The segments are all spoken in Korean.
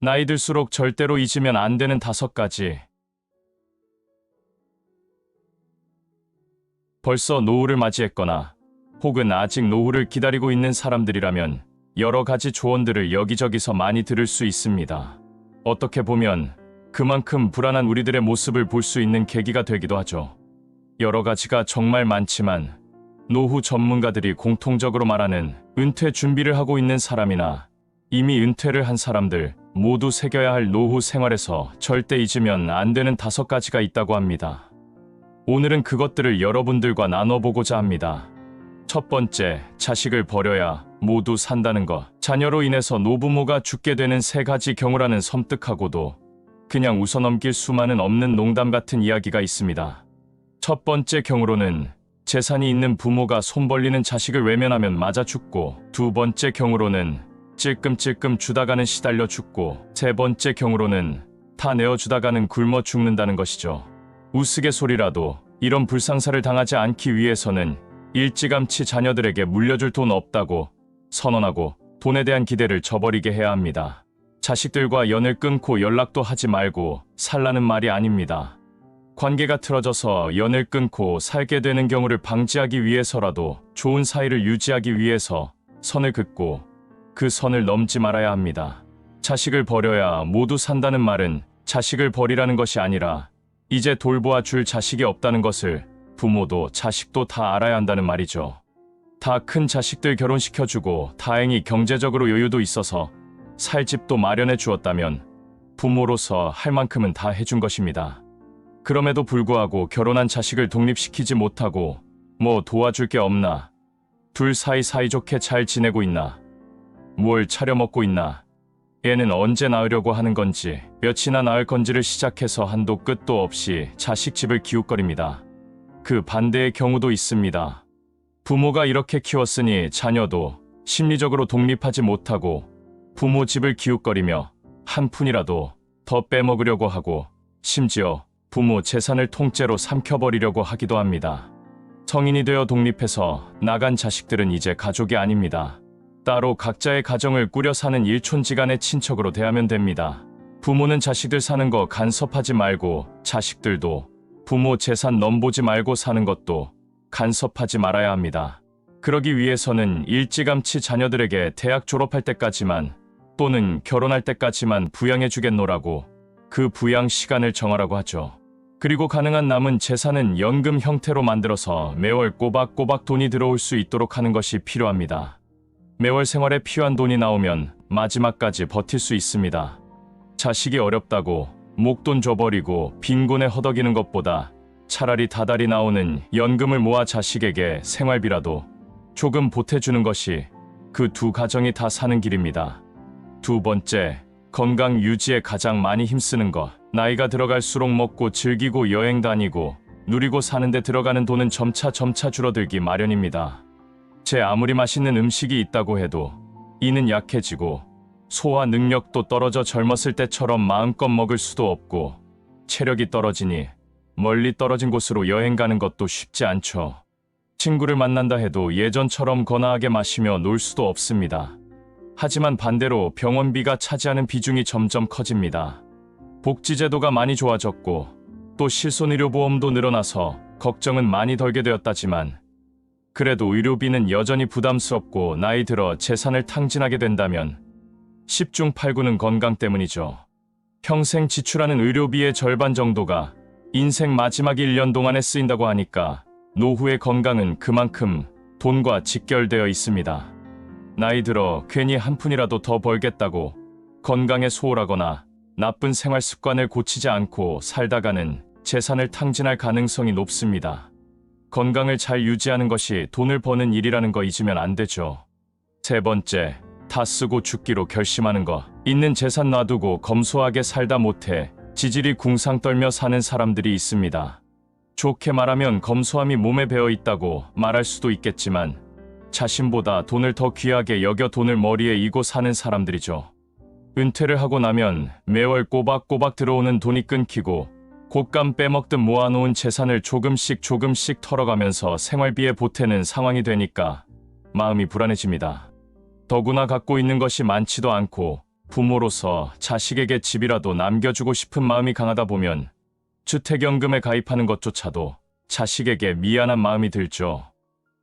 나이 들수록 절대로 잊으면 안 되는 5가지. 벌써 노후를 맞이했거나 혹은 아직 노후를 기다리고 있는 사람들이라면 여러 가지 조언들을 여기저기서 많이 들을 수 있습니다. 어떻게 보면 그만큼 불안한 우리들의 모습을 볼 수 있는 계기가 되기도 하죠. 여러 가지가 정말 많지만 노후 전문가들이 공통적으로 말하는 은퇴 준비를 하고 있는 사람이나 이미 은퇴를 한 사람들 모두 새겨야 할 노후 생활에서 절대 잊으면 안 되는 5가지가 있다고 합니다. 오늘은 그것들을 여러분들과 나눠보고자 합니다. 첫 번째, 자식을 버려야 모두 산다는 것. 자녀로 인해서 노부모가 죽게 되는 3가지 경우라는 섬뜩하고도 그냥 웃어넘길 수만은 없는 농담 같은 이야기가 있습니다. 첫 번째 경우로는 재산이 있는 부모가 손 벌리는 자식을 외면하면 맞아 죽고, 두 번째 경우로는 찔끔찔끔 주다가는 시달려 죽고, 세 번째 경우로는 다 내어주다가는 굶어 죽는다는 것이죠. 우스갯소리라도 이런 불상사를 당하지 않기 위해서는 일찌감치 자녀들에게 물려줄 돈 없다고 선언하고 돈에 대한 기대를 저버리게 해야 합니다. 자식들과 연을 끊고 연락도 하지 말고 살라는 말이 아닙니다. 관계가 틀어져서 연을 끊고 살게 되는 경우를 방지하기 위해서라도 좋은 사이를 유지하기 위해서 선을 긋고 그 선을 넘지 말아야 합니다. 자식을 버려야 모두 산다는 말은 자식을 버리라는 것이 아니라 이제 돌보아 줄 자식이 없다는 것을 부모도 자식도 다 알아야 한다는 말이죠. 다 큰 자식들 결혼시켜주고 다행히 경제적으로 여유도 있어서 살 집도 마련해 주었다면 부모로서 할 만큼은 다 해준 것입니다. 그럼에도 불구하고 결혼한 자식을 독립시키지 못하고 뭐 도와줄 게 없나? 둘 사이좋게 잘 지내고 있나? 뭘 차려 먹고 있나? 애는 언제 낳으려고 하는 건지, 몇이나 낳을 건지를 시작해서 한도 끝도 없이 자식 집을 기웃거립니다. 그 반대의 경우도 있습니다. 부모가 이렇게 키웠으니 자녀도 심리적으로 독립하지 못하고 부모 집을 기웃거리며 한 푼이라도 더 빼먹으려고 하고 심지어 부모 재산을 통째로 삼켜버리려고 하기도 합니다. 성인이 되어 독립해서 나간 자식들은 이제 가족이 아닙니다. 따로 각자의 가정을 꾸려 사는 일촌지간의 친척으로 대하면 됩니다. 부모는 자식들 사는 거 간섭하지 말고 자식들도 부모 재산 넘보지 말고 사는 것도 간섭하지 말아야 합니다. 그러기 위해서는 일찌감치 자녀들에게 대학 졸업할 때까지만 또는 결혼할 때까지만 부양해 주겠노라고 그 부양 시간을 정하라고 하죠. 그리고 가능한 남은 재산은 연금 형태로 만들어서 매월 꼬박꼬박 돈이 들어올 수 있도록 하는 것이 필요합니다. 매월 생활에 필요한 돈이 나오면 마지막까지 버틸 수 있습니다. 자식이 어렵다고 목돈 줘버리고 빈곤에 허덕이는 것보다 차라리 다달이 나오는 연금을 모아 자식에게 생활비라도 조금 보태주는 것이 그 두 가정이 다 사는 길입니다. 두 번째, 건강 유지에 가장 많이 힘쓰는 것. 나이가 들어갈수록 먹고 즐기고 여행 다니고 누리고 사는데 들어가는 돈은 점차 줄어들기 마련입니다. 제 아무리 맛있는 음식이 있다고 해도 이는 약해지고 소화 능력도 떨어져 젊었을 때처럼 마음껏 먹을 수도 없고 체력이 떨어지니 멀리 떨어진 곳으로 여행 가는 것도 쉽지 않죠. 친구를 만난다 해도 예전처럼 거나하게 마시며 놀 수도 없습니다. 하지만 반대로 병원비가 차지하는 비중이 점점 커집니다. 복지제도가 많이 좋아졌고 또 실손의료보험도 늘어나서 걱정은 많이 덜게 되었다지만 그래도 의료비는 여전히 부담스럽고 나이 들어 재산을 탕진하게 된다면 10중 8구는 건강 때문이죠. 평생 지출하는 의료비의 절반 정도가 인생 마지막 1년 동안에 쓰인다고 하니까 노후의 건강은 그만큼 돈과 직결되어 있습니다. 나이 들어 괜히 한 푼이라도 더 벌겠다고 건강에 소홀하거나 나쁜 생활 습관을 고치지 않고 살다가는 재산을 탕진할 가능성이 높습니다. 건강을 잘 유지하는 것이 돈을 버는 일이라는 거 잊으면 안 되죠. 세 번째, 다 쓰고 죽기로 결심하는 것. 있는 재산 놔두고 검소하게 살다 못해 지질이 궁상 떨며 사는 사람들이 있습니다. 좋게 말하면 검소함이 몸에 배어 있다고 말할 수도 있겠지만 자신보다 돈을 더 귀하게 여겨 돈을 머리에 이고 사는 사람들이죠. 은퇴를 하고 나면 매월 꼬박꼬박 들어오는 돈이 끊기고 곶감 빼먹듯 모아놓은 재산을 조금씩 털어가면서 생활비에 보태는 상황이 되니까 마음이 불안해집니다. 더구나 갖고 있는 것이 많지도 않고 부모로서 자식에게 집이라도 남겨주고 싶은 마음이 강하다 보면 주택연금에 가입하는 것조차도 자식에게 미안한 마음이 들죠.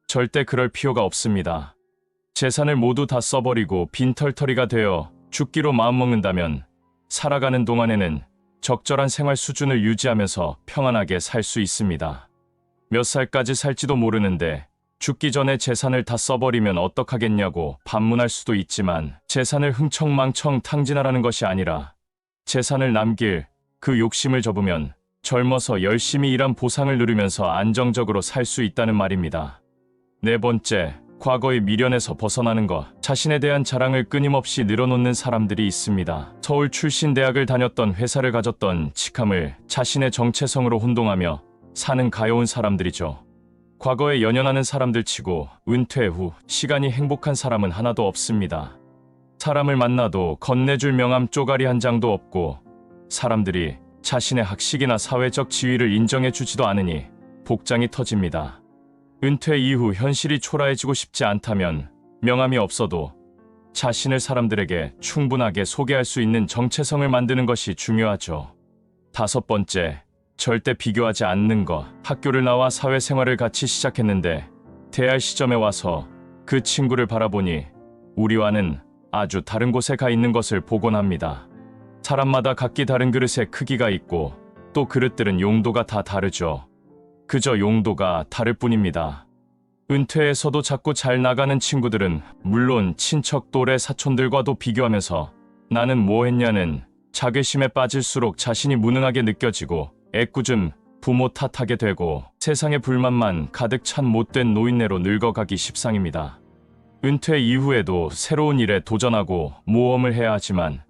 절대 그럴 필요가 없습니다. 재산을 모두 다 써버리고 빈털터리가 되어 죽기로 마음먹는다면 살아가는 동안에는 적절한 생활 수준을 유지하면서 평안하게 살 수 있습니다. 몇 살까지 살지도 모르는데 죽기 전에 재산을 다 써버리면 어떡하겠냐고 반문할 수도 있지만 재산을 흥청망청 탕진하라는 것이 아니라 재산을 남길 그 욕심을 접으면 젊어서 열심히 일한 보상을 누리면서 안정적으로 살 수 있다는 말입니다. 네 번째, 과거의 미련에서 벗어나는 것. 자신에 대한 자랑을 끊임없이 늘어놓는 사람들이 있습니다. 서울 출신 대학을 다녔던 회사를 가졌던 직함을 자신의 정체성으로 혼동하며 사는 가여운 사람들이죠. 과거에 연연하는 사람들 치고 은퇴 후 시간이 행복한 사람은 하나도 없습니다. 사람을 만나도 건네줄 명함 쪼가리 한 장도 없고 사람들이 자신의 학식이나 사회적 지위를 인정해주지도 않으니 복장이 터집니다. 은퇴 이후 현실이 초라해지고 싶지 않다면 명함이 없어도 자신을 사람들에게 충분하게 소개할 수 있는 정체성을 만드는 것이 중요하죠. 다섯 번째, 절대 비교하지 않는 것. 학교를 나와 사회생활을 같이 시작했는데 대할 시점에 와서 그 친구를 바라보니 우리와는 아주 다른 곳에 가 있는 것을 보곤 합니다. 사람마다 각기 다른 그릇의 크기가 있고 또 그릇들은 용도가 다 다르죠. 그저 용도가 다를 뿐입니다. 은퇴에서도 자꾸 잘 나가는 친구들은 물론 친척 또래 사촌들과도 비교하면서 나는 뭐 했냐는 자괴심에 빠질수록 자신이 무능하게 느껴지고 애꿎음 부모 탓하게 되고 세상에 불만만 가득 찬 못된 노인네로 늙어가기 십상입니다. 은퇴 이후에도 새로운 일에 도전하고 모험을 해야 하지만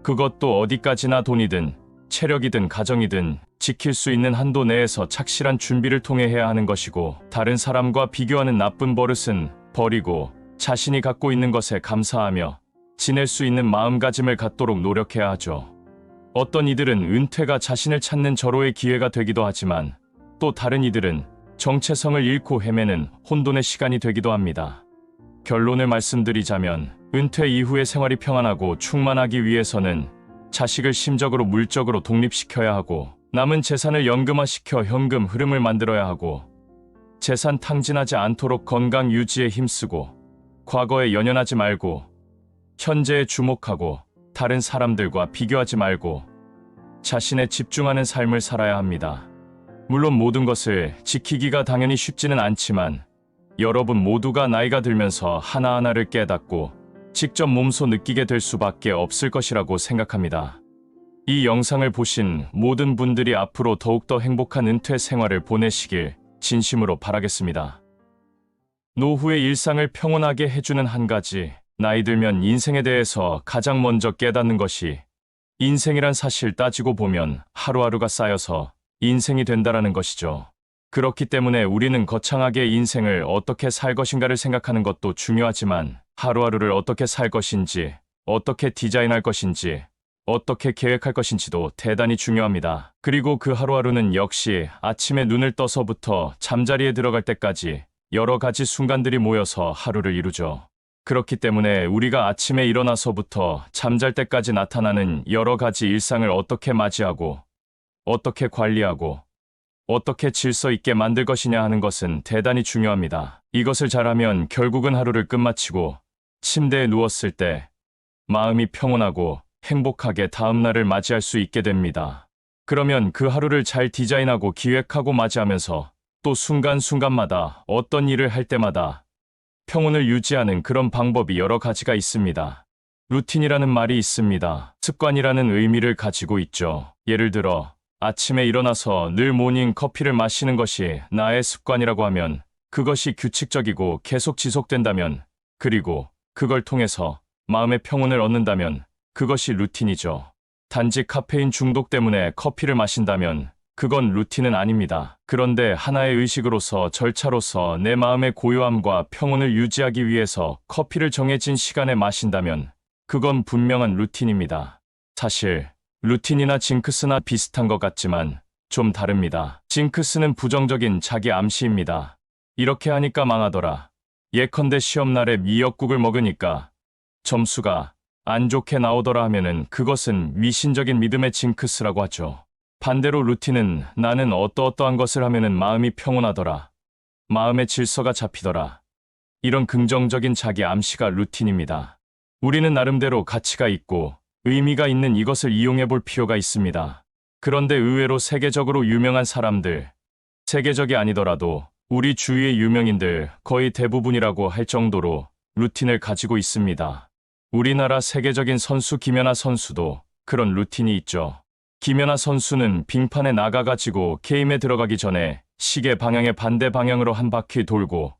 그것도 어디까지나 돈이든 체력이든 가정이든 지킬 수 있는 한도 내에서 착실한 준비를 통해 해야 하는 것이고 다른 사람과 비교하는 나쁜 버릇은 버리고 자신이 갖고 있는 것에 감사하며 지낼 수 있는 마음가짐을 갖도록 노력해야 하죠. 어떤 이들은 은퇴가 자신을 찾는 절호의 기회가 되기도 하지만 또 다른 이들은 정체성을 잃고 헤매는 혼돈의 시간이 되기도 합니다. 결론을 말씀드리자면 은퇴 이후의 생활이 평안하고 충만하기 위해서는 자식을 심적으로 물적으로 독립시켜야 하고 남은 재산을 연금화시켜 현금 흐름을 만들어야 하고 재산 탕진하지 않도록 건강 유지에 힘쓰고 과거에 연연하지 말고 현재에 주목하고 다른 사람들과 비교하지 말고 자신에 집중하는 삶을 살아야 합니다. 물론 모든 것을 지키기가 당연히 쉽지는 않지만 여러분 모두가 나이가 들면서 하나하나를 깨닫고 직접 몸소 느끼게 될 수밖에 없을 것이라고 생각합니다. 이 영상을 보신 모든 분들이 앞으로 더욱더 행복한 은퇴 생활을 보내시길 진심으로 바라겠습니다. 노후의 일상을 평온하게 해주는 한 가지, 나이 들면 인생에 대해서 가장 먼저 깨닫는 것이 인생이란 사실 따지고 보면 하루하루가 쌓여서 인생이 된다라는 것이죠. 그렇기 때문에 우리는 거창하게 인생을 어떻게 살 것인가를 생각하는 것도 중요하지만 하루하루를 어떻게 살 것인지, 어떻게 디자인할 것인지, 어떻게 계획할 것인지도 대단히 중요합니다. 그리고 그 하루하루는 역시 아침에 눈을 떠서부터 잠자리에 들어갈 때까지 여러 가지 순간들이 모여서 하루를 이루죠. 그렇기 때문에 우리가 아침에 일어나서부터 잠잘 때까지 나타나는 여러 가지 일상을 어떻게 맞이하고 어떻게 관리하고 어떻게 질서 있게 만들 것이냐 하는 것은 대단히 중요합니다. 이것을 잘하면 결국은 하루를 끝마치고 침대에 누웠을 때 마음이 평온하고 행복하게 다음날을 맞이할 수 있게 됩니다. 그러면 그 하루를 잘 디자인하고 기획하고 맞이하면서 또 순간순간마다 어떤 일을 할 때마다 평온을 유지하는 그런 방법이 여러 가지가 있습니다. 루틴이라는 말이 있습니다. 습관이라는 의미를 가지고 있죠. 예를 들어 아침에 일어나서 늘 모닝 커피를 마시는 것이 나의 습관이라고 하면 그것이 규칙적이고 계속 지속된다면 그리고 그걸 통해서 마음의 평온을 얻는다면 그것이 루틴이죠. 단지 카페인 중독 때문에 커피를 마신다면 그건 루틴은 아닙니다. 그런데 하나의 의식으로서 절차로서 내 마음의 고요함과 평온을 유지하기 위해서 커피를 정해진 시간에 마신다면 그건 분명한 루틴입니다. 사실 루틴이나 징크스나 비슷한 것 같지만 좀 다릅니다. 징크스는 부정적인 자기 암시입니다. 이렇게 하니까 망하더라. 예컨대 시험날에 미역국을 먹으니까 점수가 안 좋게 나오더라 하면은 그것은 미신적인 믿음의 징크스라고 하죠. 반대로 루틴은 나는 어떠어떠한 것을 하면은 마음이 평온하더라. 마음의 질서가 잡히더라. 이런 긍정적인 자기 암시가 루틴입니다. 우리는 나름대로 가치가 있고 의미가 있는 이것을 이용해 볼 필요가 있습니다. 그런데 의외로 세계적으로 유명한 사람들, 세계적이 아니더라도 우리 주위의 유명인들 거의 대부분이라고 할 정도로 루틴을 가지고 있습니다. 우리나라 세계적인 선수 김연아 선수도 그런 루틴이 있죠. 김연아 선수는 빙판에 나가가지고 게임에 들어가기 전에 시계 방향의 반대 방향으로 한 바퀴 돌고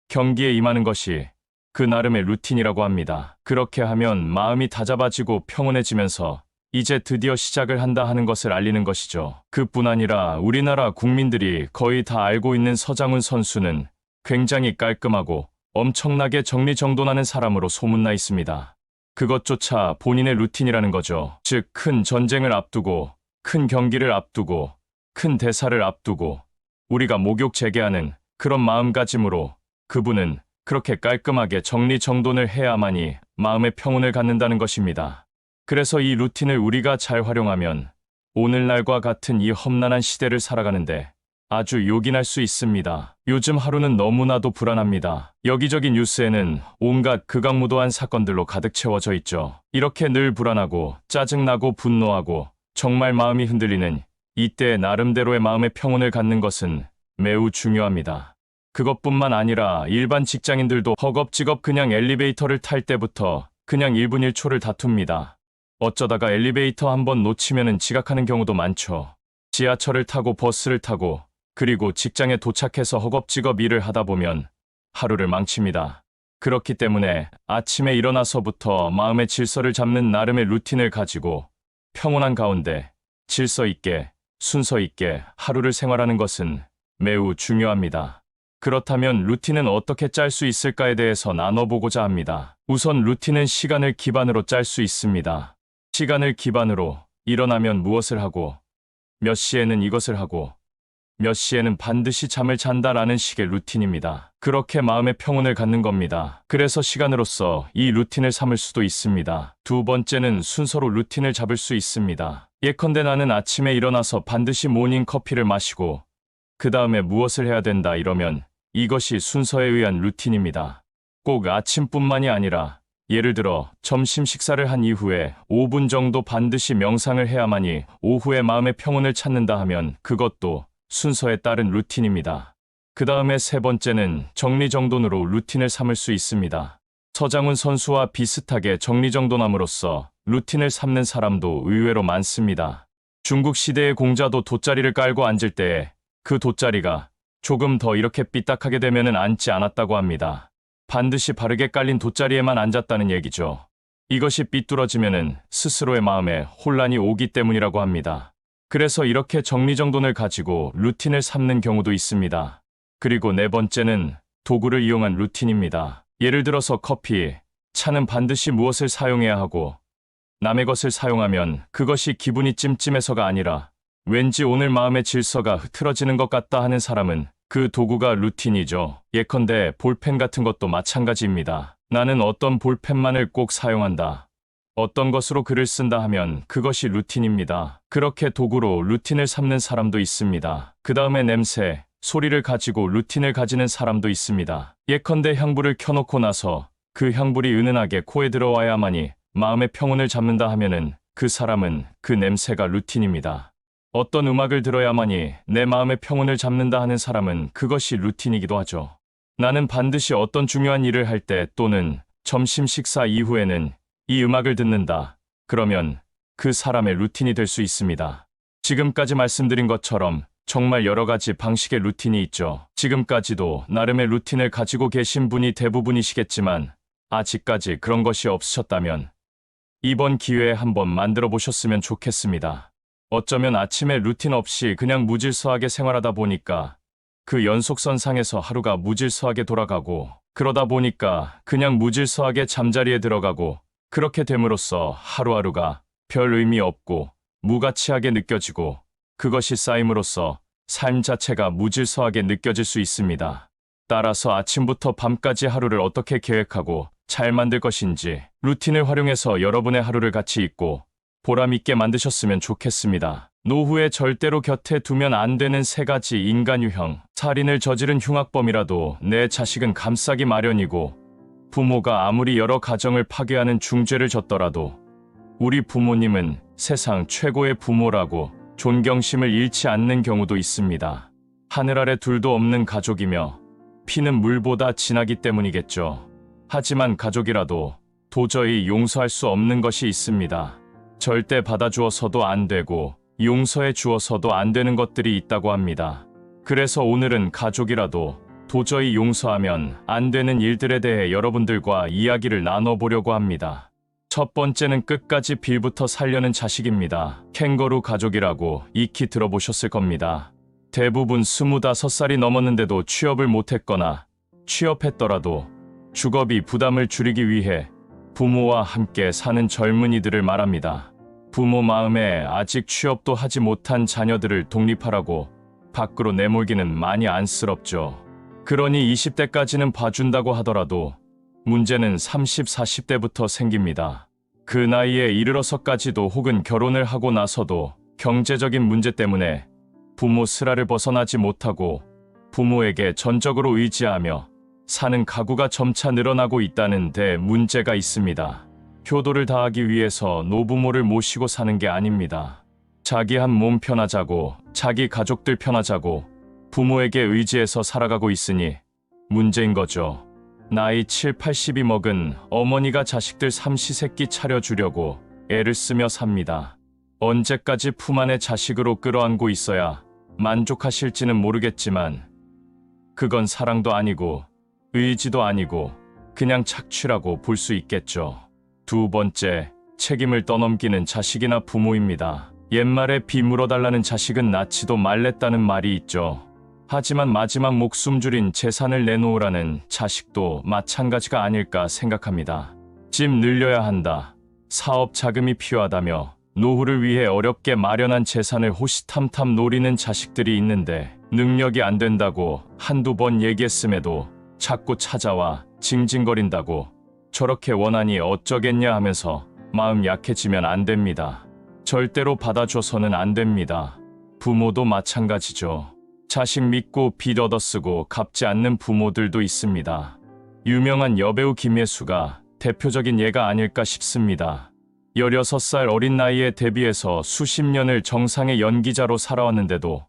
경기에 임하는 것이 그 나름의 루틴이라고 합니다. 그렇게 하면 마음이 다잡아지고 평온해지면서 이제 드디어 시작을 한다 하는 것을 알리는 것이죠. 그뿐 아니라 우리나라 국민들이 거의 다 알고 있는 서장훈 선수는 굉장히 깔끔하고 엄청나게 정리정돈하는 사람으로 소문나 있습니다. 그것조차 본인의 루틴이라는 거죠. 즉, 큰 전쟁을 앞두고, 큰 경기를 앞두고, 큰 대사를 앞두고 우리가 목욕 재개하는 그런 마음가짐으로 그분은 그렇게 깔끔하게 정리정돈을 해야만이 마음의 평온을 갖는다는 것입니다. 그래서 이 루틴을 우리가 잘 활용하면 오늘날과 같은 이 험난한 시대를 살아가는데 아주 요긴할 수 있습니다. 요즘 하루는 너무나도 불안합니다. 여기저기 뉴스에는 온갖 극악무도한 사건들로 가득 채워져 있죠. 이렇게 늘 불안하고 짜증나고 분노하고 정말 마음이 흔들리는 이때 나름대로의 마음의 평온을 갖는 것은 매우 중요합니다. 그것뿐만 아니라 일반 직장인들도 허겁지겁 그냥 엘리베이터를 탈 때부터 그냥 1분 1초를 다툽니다. 어쩌다가 엘리베이터 한번 놓치면은 지각하는 경우도 많죠. 지하철을 타고 버스를 타고 그리고 직장에 도착해서 허겁지겁 일을 하다 보면 하루를 망칩니다. 그렇기 때문에 아침에 일어나서부터 마음의 질서를 잡는 나름의 루틴을 가지고 평온한 가운데 질서 있게 순서 있게 하루를 생활하는 것은 매우 중요합니다. 그렇다면 루틴은 어떻게 짤 수 있을까에 대해서 나눠보고자 합니다. 우선 루틴은 시간을 기반으로 짤 수 있습니다. 시간을 기반으로 일어나면 무엇을 하고 몇 시에는 이것을 하고 몇 시에는 반드시 잠을 잔다라는 식의 루틴입니다. 그렇게 마음의 평온을 갖는 겁니다. 그래서 시간으로서 이 루틴을 삼을 수도 있습니다. 두 번째는 순서로 루틴을 잡을 수 있습니다. 예컨대 나는 아침에 일어나서 반드시 모닝 커피를 마시고 그 다음에 무엇을 해야 된다 이러면 이것이 순서에 의한 루틴입니다. 꼭 아침뿐만이 아니라 예를 들어 점심 식사를 한 이후에 5분 정도 반드시 명상을 해야만이 오후에 마음의 평온을 찾는다 하면 그것도 순서에 따른 루틴입니다. 그 다음에 세 번째는 정리정돈으로 루틴을 삼을 수 있습니다. 서장훈 선수와 비슷하게 정리정돈함으로써 루틴을 삼는 사람도 의외로 많습니다. 중국 시대의 공자도 돗자리를 깔고 앉을 때에 그 돗자리가 조금 더 이렇게 삐딱하게 되면은 앉지 않았다고 합니다. 반드시 바르게 깔린 돗자리에만 앉았다는 얘기죠. 이것이 삐뚤어지면은 스스로의 마음에 혼란이 오기 때문이라고 합니다. 그래서 이렇게 정리정돈을 가지고 루틴을 삼는 경우도 있습니다. 그리고 네 번째는 도구를 이용한 루틴입니다. 예를 들어서 커피, 차는 반드시 무엇을 사용해야 하고 남의 것을 사용하면 그것이 기분이 찜찜해서가 아니라 왠지 오늘 마음의 질서가 흐트러지는 것 같다 하는 사람은 그 도구가 루틴이죠. 예컨대 볼펜 같은 것도 마찬가지입니다. 나는 어떤 볼펜만을 꼭 사용한다. 어떤 것으로 글을 쓴다 하면 그것이 루틴입니다. 그렇게 도구로 루틴을 삼는 사람도 있습니다. 그 다음에 냄새, 소리를 가지고 루틴을 가지는 사람도 있습니다. 예컨대 향불을 켜놓고 나서 그 향불이 은은하게 코에 들어와야만이 마음의 평온을 잡는다 하면은 그 사람은 그 냄새가 루틴입니다. 어떤 음악을 들어야만이 내 마음의 평온을 잡는다 하는 사람은 그것이 루틴이기도 하죠. 나는 반드시 어떤 중요한 일을 할 때 또는 점심 식사 이후에는 이 음악을 듣는다. 그러면 그 사람의 루틴이 될 수 있습니다. 지금까지 말씀드린 것처럼 정말 여러 가지 방식의 루틴이 있죠. 지금까지도 나름의 루틴을 가지고 계신 분이 대부분이시겠지만 아직까지 그런 것이 없으셨다면 이번 기회에 한번 만들어 보셨으면 좋겠습니다. 어쩌면 아침에 루틴 없이 그냥 무질서하게 생활하다 보니까 그 연속선상에서 하루가 무질서하게 돌아가고 그러다 보니까 그냥 무질서하게 잠자리에 들어가고 그렇게 됨으로써 하루하루가 별 의미 없고 무가치하게 느껴지고 그것이 쌓임으로써 삶 자체가 무질서하게 느껴질 수 있습니다. 따라서 아침부터 밤까지 하루를 어떻게 계획하고 잘 만들 것인지 루틴을 활용해서 여러분의 하루를 같이 있고 보람 있게 만드셨으면 좋겠습니다. 노후에 절대로 곁에 두면 안 되는 3가지 인간 유형. 살인을 저지른 흉악범이라도 내 자식은 감싸기 마련이고, 부모가 아무리 여러 가정을 파괴하는 중죄를 졌더라도 우리 부모님은 세상 최고의 부모라고 존경심을 잃지 않는 경우도 있습니다. 하늘 아래 둘도 없는 가족이며 피는 물보다 진하기 때문이겠죠. 하지만 가족이라도 도저히 용서할 수 없는 것이 있습니다. 절대 받아주어서도 안 되고 용서해 주어서도 안 되는 것들이 있다고 합니다. 그래서 오늘은 가족이라도 도저히 용서하면 안 되는 일들에 대해 여러분들과 이야기를 나눠보려고 합니다. 첫 번째는 끝까지 빌부터 살려는 자식입니다. 캥거루 가족이라고 익히 들어보셨을 겁니다. 대부분 25살이 넘었는데도 취업을 못했거나 취업했더라도 주거비 부담을 줄이기 위해 부모와 함께 사는 젊은이들을 말합니다. 부모 마음에 아직 취업도 하지 못한 자녀들을 독립하라고 밖으로 내몰기는 많이 안쓰럽죠. 그러니 20대까지는 봐준다고 하더라도 문제는 30, 40대부터 생깁니다. 그 나이에 이르러서까지도 혹은 결혼을 하고 나서도 경제적인 문제 때문에 부모 슬하를 벗어나지 못하고 부모에게 전적으로 의지하며 사는 가구가 점차 늘어나고 있다는 데 문제가 있습니다. 효도를 다하기 위해서 노부모를 모시고 사는 게 아닙니다. 자기 한 몸 편하자고, 자기 가족들 편하자고 부모에게 의지해서 살아가고 있으니 문제인 거죠. 나이 7, 80이 먹은 어머니가 자식들 삼시세끼 차려주려고 애를 쓰며 삽니다. 언제까지 품 안에 자식으로 끌어안고 있어야 만족하실지는 모르겠지만 그건 사랑도 아니고 의지도 아니고 그냥 착취라고 볼 수 있겠죠. 두 번째, 책임을 떠넘기는 자식이나 부모입니다. 옛말에 비 물어달라는 자식은 낳지도 말랬다는 말이 있죠. 하지만 마지막 목숨줄인 재산을 내놓으라는 자식도 마찬가지가 아닐까 생각합니다. 집 늘려야 한다, 사업 자금이 필요하다며 노후를 위해 어렵게 마련한 재산을 호시탐탐 노리는 자식들이 있는데 능력이 안 된다고 한두 번 얘기했음에도 자꾸 찾아와 징징거린다고 저렇게 원하니 어쩌겠냐 하면서 마음 약해지면 안 됩니다. 절대로 받아줘서는 안 됩니다. 부모도 마찬가지죠. 자식 믿고 빚 얻어쓰고 갚지 않는 부모들도 있습니다. 유명한 여배우 김예수가 대표적인 예가 아닐까 싶습니다. 16살 어린 나이에 데뷔해서 수십 년을 정상의 연기자로 살아왔는데도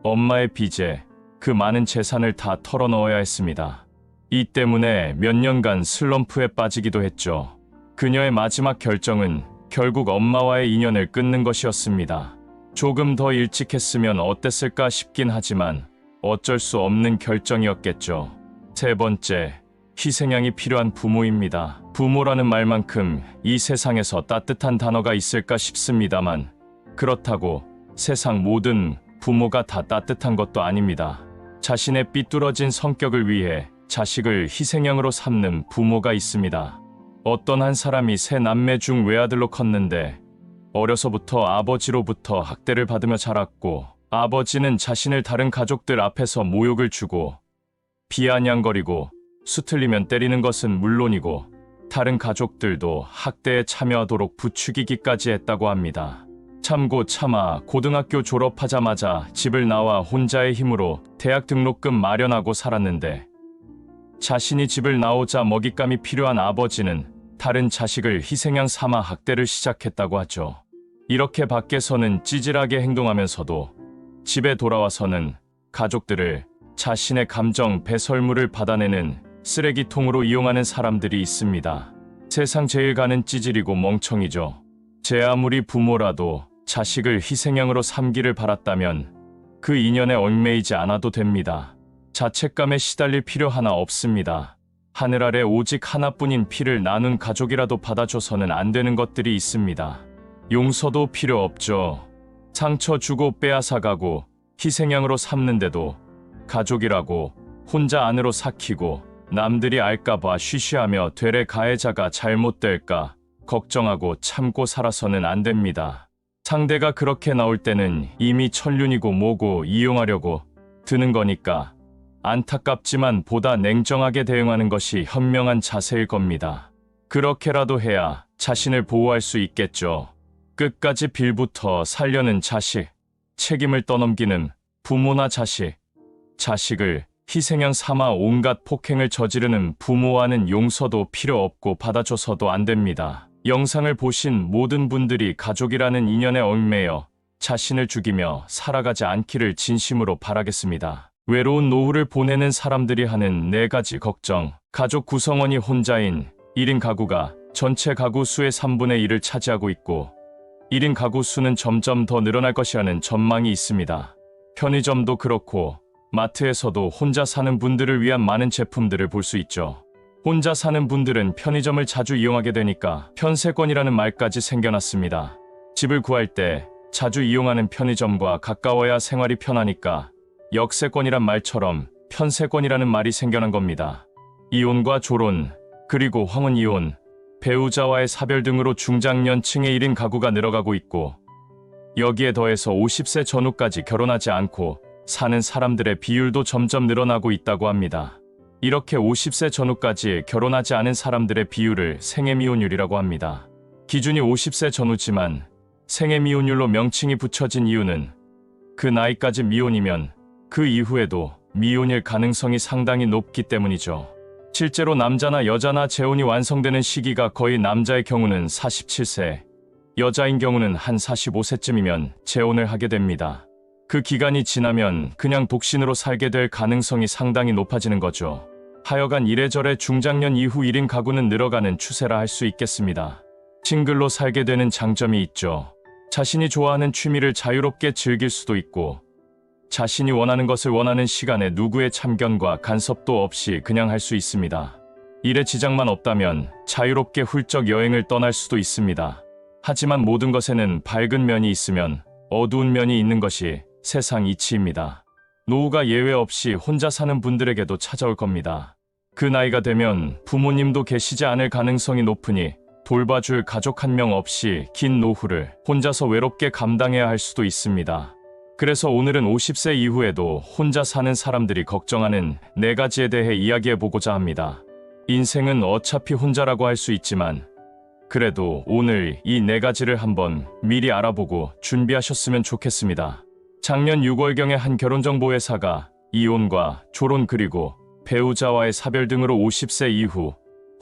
엄마의 빚에 그 많은 재산을 다 털어넣어야 했습니다. 이 때문에 몇 년간 슬럼프에 빠지기도 했죠. 그녀의 마지막 결정은 결국 엄마와의 인연을 끊는 것이었습니다. 조금 더 일찍 했으면 어땠을까 싶긴 하지만 어쩔 수 없는 결정이었겠죠. 세 번째, 희생양이 필요한 부모입니다. 부모라는 말만큼 이 세상에서 따뜻한 단어가 있을까 싶습니다만 그렇다고 세상 모든 부모가 다 따뜻한 것도 아닙니다. 자신의 삐뚤어진 성격을 위해 자식을 희생양으로 삼는 부모가 있습니다. 어떤 한 사람이 3남매 중 외아들로 컸는데 어려서부터 아버지로부터 학대를 받으며 자랐고 아버지는 자신을 다른 가족들 앞에서 모욕을 주고 비아냥거리고 수틀리면 때리는 것은 물론이고 다른 가족들도 학대에 참여하도록 부추기기까지 했다고 합니다. 참고 차마 고등학교 졸업하자마자 집을 나와 혼자의 힘으로 대학 등록금 마련하고 살았는데 자신이 집을 나오자 먹잇감이 필요한 아버지는 다른 자식을 희생양 삼아 학대를 시작했다고 하죠. 이렇게 밖에서는 찌질하게 행동하면서도 집에 돌아와서는 가족들을 자신의 감정 배설물을 받아내는 쓰레기통으로 이용하는 사람들이 있습니다. 세상 제일 가는 찌질이고 멍청이죠. 제 아무리 부모라도 자식을 희생양으로 삼기를 바랐다면 그 인연에 얽매이지 않아도 됩니다. 자책감에 시달릴 필요 하나 없습니다. 하늘 아래 오직 하나뿐인 피를 나눈 가족이라도 받아줘서는 안 되는 것들이 있습니다. 용서도 필요 없죠. 상처 주고 빼앗아가고 희생양으로 삼는데도 가족이라고 혼자 안으로 삭히고 남들이 알까봐 쉬쉬하며 되레 가해자가 잘못될까 걱정하고 참고 살아서는 안 됩니다. 상대가 그렇게 나올 때는 이미 천륜이고 뭐고 이용하려고 드는 거니까 안타깝지만 보다 냉정하게 대응하는 것이 현명한 자세일 겁니다. 그렇게라도 해야 자신을 보호할 수 있겠죠. 끝까지 빌부터 살려는 자식, 책임을 떠넘기는 부모나 자식, 자식을 희생양 삼아 온갖 폭행을 저지르는 부모와는 용서도 필요 없고 받아줘서도 안 됩니다. 영상을 보신 모든 분들이 가족이라는 인연에 얽매여 자신을 죽이며 살아가지 않기를 진심으로 바라겠습니다. 외로운 노후를 보내는 사람들이 하는 4가지 걱정. 가족 구성원이 혼자인 1인 가구가 전체 가구 수의 3분의 1을 차지하고 있고 1인 가구 수는 점점 더 늘어날 것이라는 전망이 있습니다. 편의점도 그렇고 마트에서도 혼자 사는 분들을 위한 많은 제품들을 볼 수 있죠. 혼자 사는 분들은 편의점을 자주 이용하게 되니까 편세권이라는 말까지 생겨났습니다. 집을 구할 때 자주 이용하는 편의점과 가까워야 생활이 편하니까 역세권이란 말처럼 편세권이라는 말이 생겨난 겁니다. 이혼과 졸혼, 그리고 황혼이혼, 배우자와의 사별 등으로 중장년층의 1인 가구가 늘어가고 있고 여기에 더해서 50세 전후까지 결혼하지 않고 사는 사람들의 비율도 점점 늘어나고 있다고 합니다. 이렇게 50세 전후까지 결혼하지 않은 사람들의 비율을 생애미혼율이라고 합니다. 기준이 50세 전후지만 생애미혼율로 명칭이 붙여진 이유는 그 나이까지 미혼이면 그 이후에도 미혼일 가능성이 상당히 높기 때문이죠. 실제로 남자나 여자나 재혼이 완성되는 시기가 거의 남자의 경우는 47세, 여자인 경우는 한 45세쯤이면 재혼을 하게 됩니다. 그 기간이 지나면 그냥 독신으로 살게 될 가능성이 상당히 높아지는 거죠. 하여간 이래저래 중장년 이후 1인 가구는 늘어가는 추세라 할 수 있겠습니다. 싱글로 살게 되는 장점이 있죠. 자신이 좋아하는 취미를 자유롭게 즐길 수도 있고 자신이 원하는 것을 원하는 시간에 누구의 참견과 간섭도 없이 그냥 할 수 있습니다. 일에 지장만 없다면 자유롭게 훌쩍 여행을 떠날 수도 있습니다. 하지만 모든 것에는 밝은 면이 있으면 어두운 면이 있는 것이 세상 이치입니다. 노후가 예외 없이 혼자 사는 분들에게도 찾아올 겁니다. 그 나이가 되면 부모님도 계시지 않을 가능성이 높으니 돌봐줄 가족 한 명 없이 긴 노후를 혼자서 외롭게 감당해야 할 수도 있습니다. 그래서 오늘은 50세 이후에도 혼자 사는 사람들이 걱정하는 4가지에 대해 이야기해보고자 합니다. 인생은 어차피 혼자라고 할 수 있지만 그래도 오늘 이 4가지를 한번 미리 알아보고 준비하셨으면 좋겠습니다. 작년 6월경에 한 결혼정보회사가 이혼과 졸혼 그리고 배우자와의 사별 등으로 50세 이후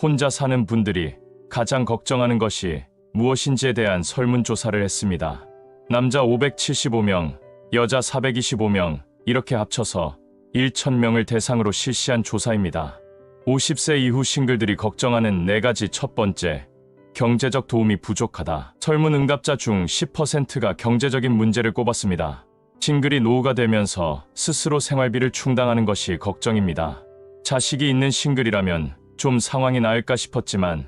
혼자 사는 분들이 가장 걱정하는 것이 무엇인지에 대한 설문조사를 했습니다. 남자 575명, 여자 425명, 이렇게 합쳐서 1,000명을 대상으로 실시한 조사입니다. 50세 이후 싱글들이 걱정하는 4가지. 첫 번째, 경제적 도움이 부족하다. 설문 응답자 중 10%가 경제적인 문제를 꼽았습니다. 싱글이 노후가 되면서 스스로 생활비를 충당하는 것이 걱정입니다. 자식이 있는 싱글이라면 좀 상황이 나을까 싶었지만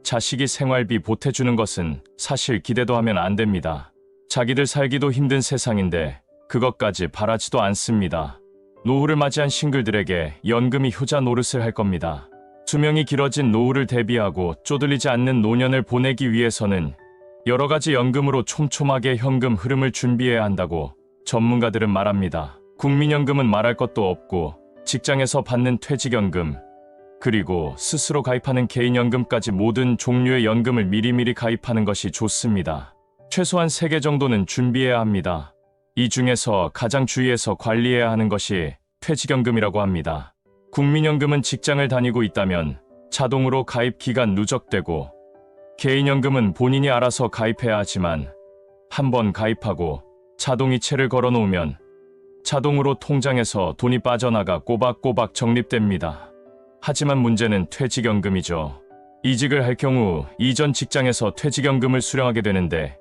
자식이 생활비 보태주는 것은 사실 기대도 하면 안 됩니다. 자기들 살기도 힘든 세상인데 그것까지 바라지도 않습니다. 노후를 맞이한 싱글들에게 연금이 효자 노릇을 할 겁니다. 수명이 길어진 노후를 대비하고 쪼들리지 않는 노년을 보내기 위해서는 여러 가지 연금으로 촘촘하게 현금 흐름을 준비해야 한다고 전문가들은 말합니다. 국민연금은 말할 것도 없고 직장에서 받는 퇴직연금, 그리고 스스로 가입하는 개인연금까지 모든 종류의 연금을 미리미리 가입하는 것이 좋습니다. 최소한 3개 정도는 준비해야 합니다. 이 중에서 가장 주의해서 관리해야 하는 것이 퇴직연금이라고 합니다. 국민연금은 직장을 다니고 있다면 자동으로 가입 기간 누적되고 개인연금은 본인이 알아서 가입해야 하지만 한번 가입하고 자동이체를 걸어놓으면 자동으로 통장에서 돈이 빠져나가 꼬박꼬박 적립됩니다. 하지만 문제는 퇴직연금이죠. 이직을 할 경우 이전 직장에서 퇴직연금을 수령하게 되는데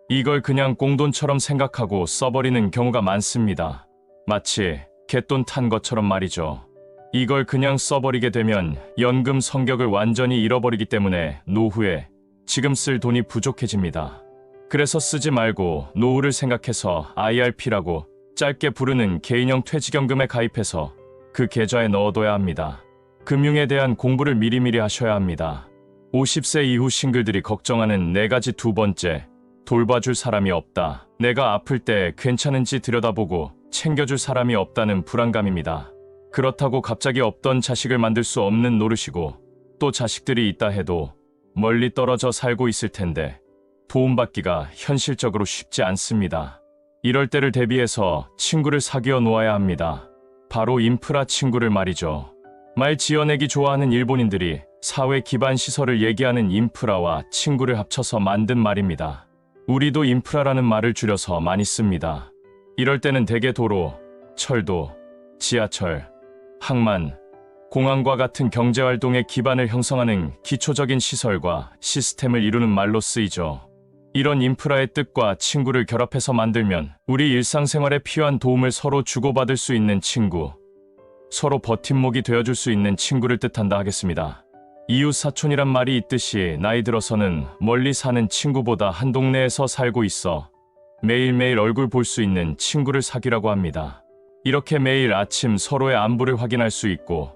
이걸 그냥 꽁돈처럼 생각하고 써버리는 경우가 많습니다. 마치 갯돈 탄 것처럼 말이죠. 이걸 그냥 써버리게 되면 연금 성격을 완전히 잃어버리기 때문에 노후에 지금 쓸 돈이 부족해집니다. 그래서 쓰지 말고 노후를 생각해서 IRP라고 짧게 부르는 개인형 퇴직연금에 가입해서 그 계좌에 넣어둬야 합니다. 금융에 대한 공부를 미리미리 하셔야 합니다. 50세 이후 싱글들이 걱정하는 4가지. 두 번째, 돌봐줄 사람이 없다. 내가 아플 때 괜찮은지 들여다보고 챙겨줄 사람이 없다는 불안감입니다. 그렇다고 갑자기 없던 자식을 만들 수 없는 노릇이고 또 자식들이 있다 해도 멀리 떨어져 살고 있을 텐데 도움받기가 현실적으로 쉽지 않습니다. 이럴 때를 대비해서 친구를 사귀어 놓아야 합니다. 바로 인프라 친구를 말이죠. 말 지어내기 좋아하는 일본인들이 사회 기반 시설을 얘기하는 인프라와 친구를 합쳐서 만든 말입니다. 우리도 인프라라는 말을 줄여서 많이 씁니다. 이럴 때는 대개 도로, 철도, 지하철, 항만, 공항과 같은 경제활동의 기반을 형성하는 기초적인 시설과 시스템을 이루는 말로 쓰이죠. 이런 인프라의 뜻과 친구를 결합해서 만들면 우리 일상생활에 필요한 도움을 서로 주고받을 수 있는 친구, 서로 버팀목이 되어줄 수 있는 친구를 뜻한다 하겠습니다. 이웃사촌이란 말이 있듯이 나이 들어서는 멀리 사는 친구보다 한 동네에서 살고 있어 매일매일 얼굴 볼 수 있는 친구를 사귀라고 합니다. 이렇게 매일 아침 서로의 안부를 확인할 수 있고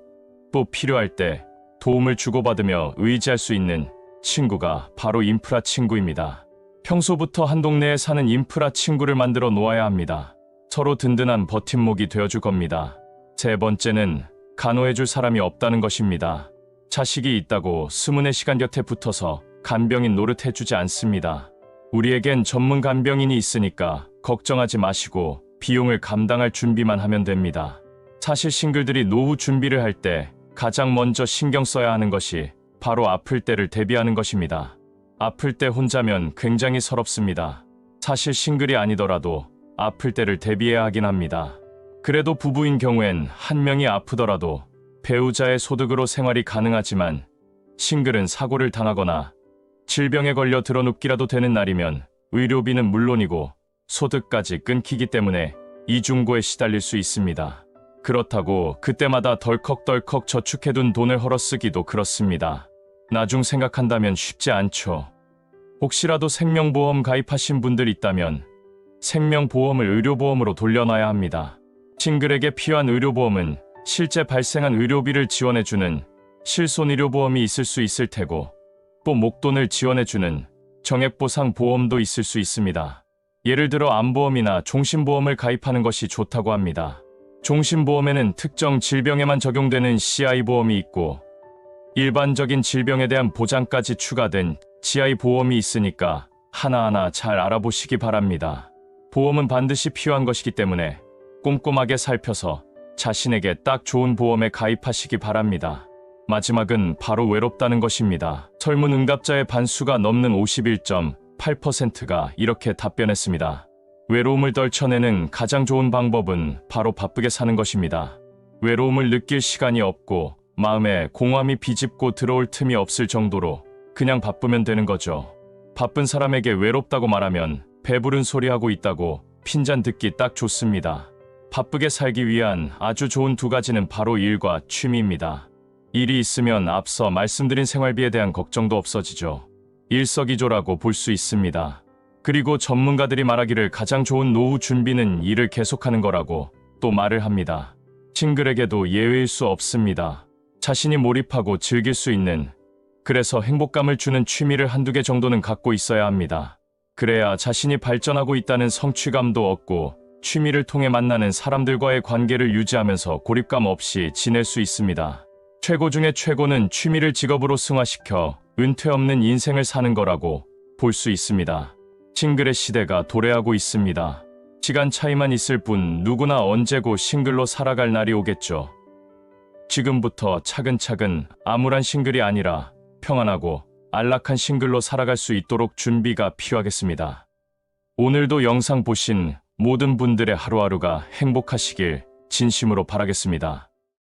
또 필요할 때 도움을 주고받으며 의지할 수 있는 친구가 바로 인프라 친구입니다. 평소부터 한 동네에 사는 인프라 친구를 만들어 놓아야 합니다. 서로 든든한 버팀목이 되어줄 겁니다. 세 번째는 간호해줄 사람이 없다는 것입니다. 자식이 있다고 스문의 시간 곁에 붙어서 간병인 노릇해주지 않습니다. 우리에겐 전문 간병인이 있으니까 걱정하지 마시고 비용을 감당할 준비만 하면 됩니다. 사실 싱글들이 노후 준비를 할 때 가장 먼저 신경 써야 하는 것이 바로 아플 때를 대비하는 것입니다. 아플 때 혼자면 굉장히 서럽습니다. 사실 싱글이 아니더라도 아플 때를 대비해야 하긴 합니다. 그래도 부부인 경우엔 한 명이 아프더라도 배우자의 소득으로 생활이 가능하지만 싱글은 사고를 당하거나 질병에 걸려 드러눕기라도 되는 날이면 의료비는 물론이고 소득까지 끊기기 때문에 이중고에 시달릴 수 있습니다. 그렇다고 그때마다 덜컥덜컥 저축해둔 돈을 헐어쓰기도 그렇습니다. 나중 생각한다면 쉽지 않죠. 혹시라도 생명보험 가입하신 분들 있다면 생명보험을 의료보험으로 돌려놔야 합니다. 싱글에게 필요한 의료보험은 실제 발생한 의료비를 지원해주는 실손의료보험이 있을 수 있을 테고 또 목돈을 지원해주는 정액보상보험도 있을 수 있습니다. 예를 들어 암보험이나 종신보험을 가입하는 것이 좋다고 합니다. 종신보험에는 특정 질병에만 적용되는 CI보험이 있고 일반적인 질병에 대한 보장까지 추가된 GI보험이 있으니까 하나하나 잘 알아보시기 바랍니다. 보험은 반드시 필요한 것이기 때문에 꼼꼼하게 살펴서 자신에게 딱 좋은 보험에 가입하시기 바랍니다. 마지막은 바로 외롭다는 것입니다. 설문 응답자의 반수가 넘는 51.8%가 이렇게 답변했습니다. 외로움을 떨쳐내는 가장 좋은 방법은 바로 바쁘게 사는 것입니다. 외로움을 느낄 시간이 없고 마음에 공허함이 비집고 들어올 틈이 없을 정도로 그냥 바쁘면 되는 거죠. 바쁜 사람에게 외롭다고 말하면 배부른 소리 하고 있다고 핀잔 듣기 딱 좋습니다. 바쁘게 살기 위한 아주 좋은 두 가지는 바로 일과 취미입니다. 일이 있으면 앞서 말씀드린 생활비에 대한 걱정도 없어지죠. 일석이조라고 볼 수 있습니다. 그리고 전문가들이 말하기를 가장 좋은 노후 준비는 일을 계속하는 거라고 또 말을 합니다. 싱글에게도 예외일 수 없습니다. 자신이 몰입하고 즐길 수 있는, 그래서 행복감을 주는 취미를 한두 개 정도는 갖고 있어야 합니다. 그래야 자신이 발전하고 있다는 성취감도 얻고 취미를 통해 만나는 사람들과의 관계를 유지하면서 고립감 없이 지낼 수 있습니다. 최고 중에 최고는 취미를 직업으로 승화시켜 은퇴 없는 인생을 사는 거라고 볼 수 있습니다. 싱글의 시대가 도래하고 있습니다. 시간 차이만 있을 뿐 누구나 언제고 싱글로 살아갈 날이 오겠죠. 지금부터 차근차근 암울한 싱글이 아니라 평안하고 안락한 싱글로 살아갈 수 있도록 준비가 필요하겠습니다. 오늘도 영상 보신 모든 분들의 하루하루가 행복하시길 진심으로 바라겠습니다.